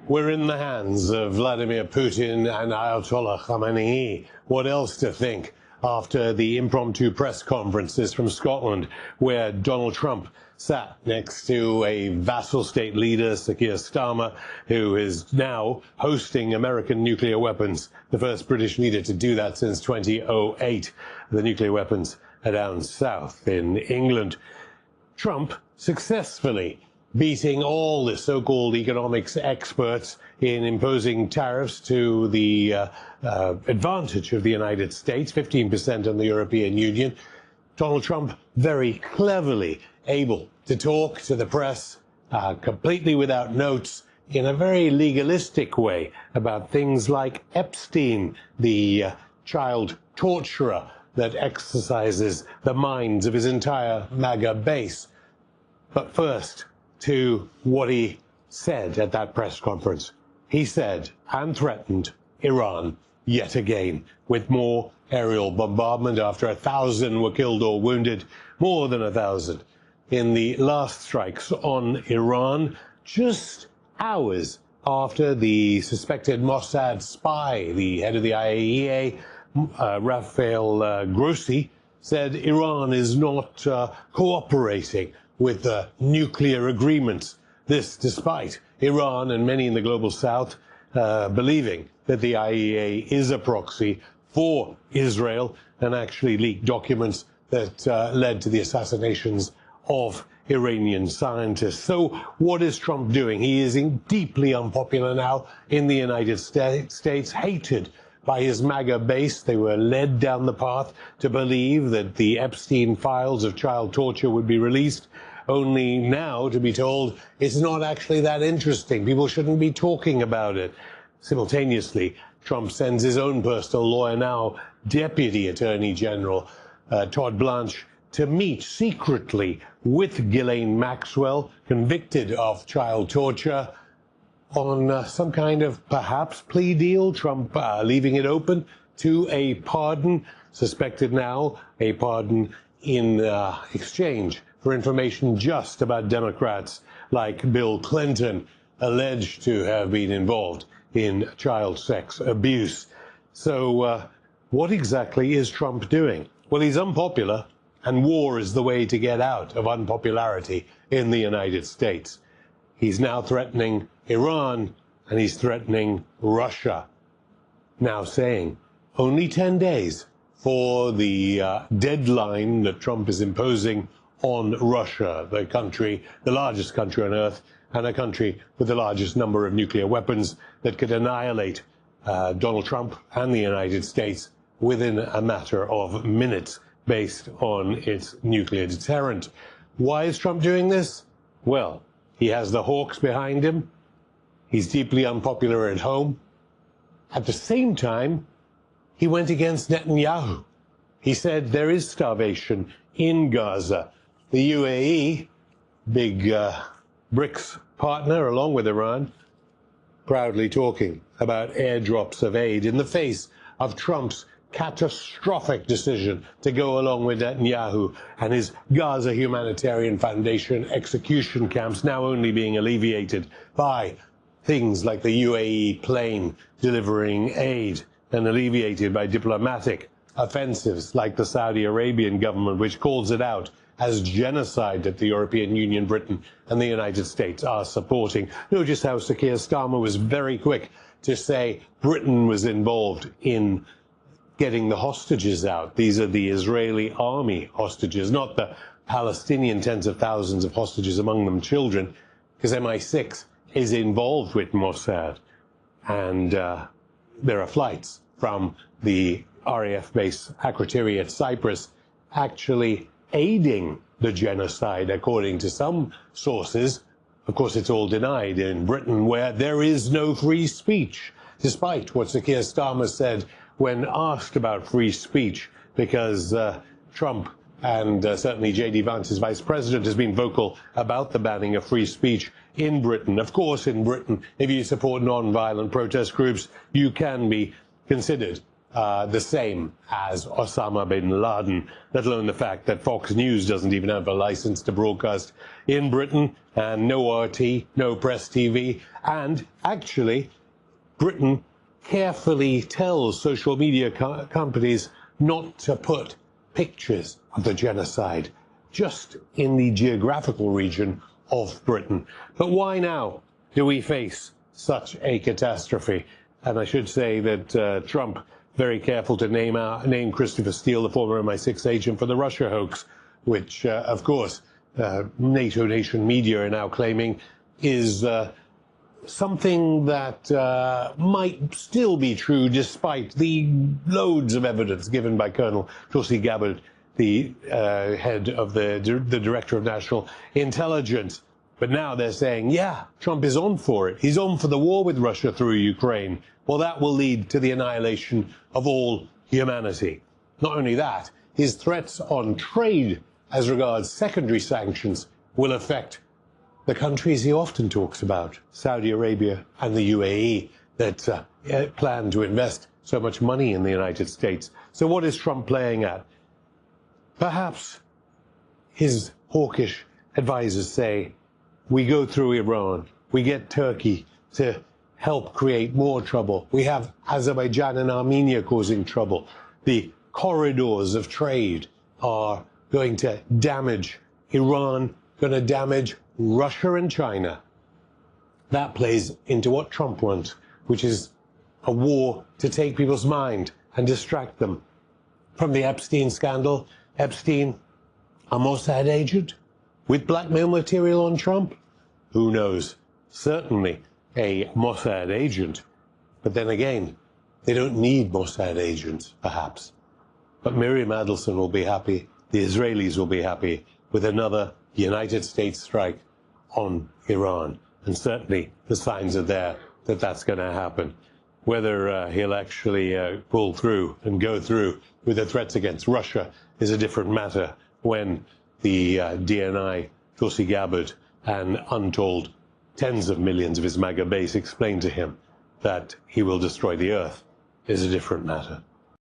We're in the hands of Vladimir Putin and Ayatollah Khamenei. What else to think after the impromptu press conferences from Scotland, where Donald Trump sat next to a vassal state leader, Sir Keir Starmer, who is now hosting American nuclear weapons, the first British leader to do that since 2008. The nuclear weapons are down south in England. Trump successfully beating all the so-called economics experts in imposing tariffs to the advantage of the United States, 15% on the European Union. Donald Trump very cleverly able to talk to the press completely without notes in a very legalistic way about things like Epstein, the child torturer that exercises the minds of his entire MAGA base. But first, to what he said at that press conference. He said and threatened Iran yet again with more aerial bombardment after 1,000 were killed or wounded, more than 1,000 in the last strikes on Iran, just hours after the suspected Mossad spy, the head of the IAEA, Rafael Grossi, said Iran is not cooperating with the nuclear agreements. This despite Iran and many in the global south believing that the IAEA is a proxy for Israel and actually leaked documents that led to the assassinations of Iranian scientists. So what is Trump doing? He is deeply unpopular now in the United States, hated by his MAGA base. They were led down the path to believe that the Epstein Files of child torture would be released, only now to be told it's not actually that interesting. People shouldn't be talking about it. Simultaneously, Trump sends his own personal lawyer, now Deputy Attorney General Todd Blanche, to meet secretly with Ghislaine Maxwell, convicted of child torture, on some kind of perhaps plea deal. Trump leaving it open to a pardon, suspected now a pardon in exchange for information just about Democrats like Bill Clinton, alleged to have been involved in child sex abuse. So what exactly is Trump doing? Well, he's unpopular, and war is the way to get out of unpopularity in the United States. He's now threatening Iran, and he's threatening Russia. Now saying only 10 days for the deadline that Trump is imposing on Russia, the country, the largest country on earth, and a country with the largest number of nuclear weapons that could annihilate Donald Trump and the United States within a matter of minutes based on its nuclear deterrent. Why is Trump doing this? Well, he has the HAWKS behind him. He's deeply unpopular at home. At the same time, he went against Netanyahu. He said there is starvation in Gaza. The UAE, big BRICS partner along with Iran, proudly talking about airdrops of aid in the face of Trump's catastrophic decision to go along with Netanyahu and his Gaza Humanitarian Foundation execution camps now only being alleviated by things like the UAE plane delivering aid, and alleviated by diplomatic offensives like the Saudi Arabian government, which calls it out as genocide that the European Union, Britain, and the United States are supporting. Notice how Sir Keir Starmer was very quick to say Britain was involved in getting the hostages out. These are the Israeli army hostages, not the Palestinian tens of thousands of hostages, among them children, because MI6 is involved with Mossad. And there are flights from the RAF base Akrotiri at Cyprus actually aiding the genocide, according to some sources. Of course, it's all denied in Britain, where there is no free speech, despite what Sir Keir Starmer said when asked about free speech, because Trump and certainly J.D. Vance, his vice president, has been vocal about the banning of free speech in Britain. Of course, in Britain, if you support non-violent protest groups, you can be considered the same as Osama bin Laden, let alone the fact that Fox News doesn't even have a license to broadcast in Britain, and no RT, no Press TV, and actually Britain carefully tells social media companies not to put pictures of the genocide just in the geographical region of Britain. But why now do we face such a catastrophe? And I should say that Trump, very careful to name Christopher Steele, the former MI6 agent, for the Russia hoax, which, of course, NATO nation media are now claiming is something that might still be true despite the loads of evidence given by Colonel Tulsi Gabbard, the head of the Director of National Intelligence. But now they're saying, yeah, Trump is on for it. He's on for the war with Russia through Ukraine. Well, that will lead to the annihilation of all humanity. Not only that, his threats on trade as regards secondary sanctions will affect the countries he often talks about, Saudi Arabia and the UAE, that plan to invest so much money in the United States. So what is Trump playing at? Perhaps his hawkish advisors say, we go through Iran, we get Turkey to help create more trouble. We have Azerbaijan and Armenia causing trouble. The corridors of trade are going to damage Iran, going to damage Russia and China. That plays into what Trump wants, which is a war to take people's mind and distract them from the Epstein scandal. Epstein, a Mossad agent with blackmail material on Trump? Who knows? Certainly a Mossad agent. But then again, they don't need Mossad agents, perhaps. But Miriam Adelson will be happy, the Israelis will be happy with another United States strike on Iran. And certainly the signs are there that that's going to happen. Whether he'll actually pull through and go through with the threats against Russia is a different matter when the DNI, Tulsi Gabbard, and untold tens of millions of his MAGA base explain to him that he will destroy the earth is a different matter.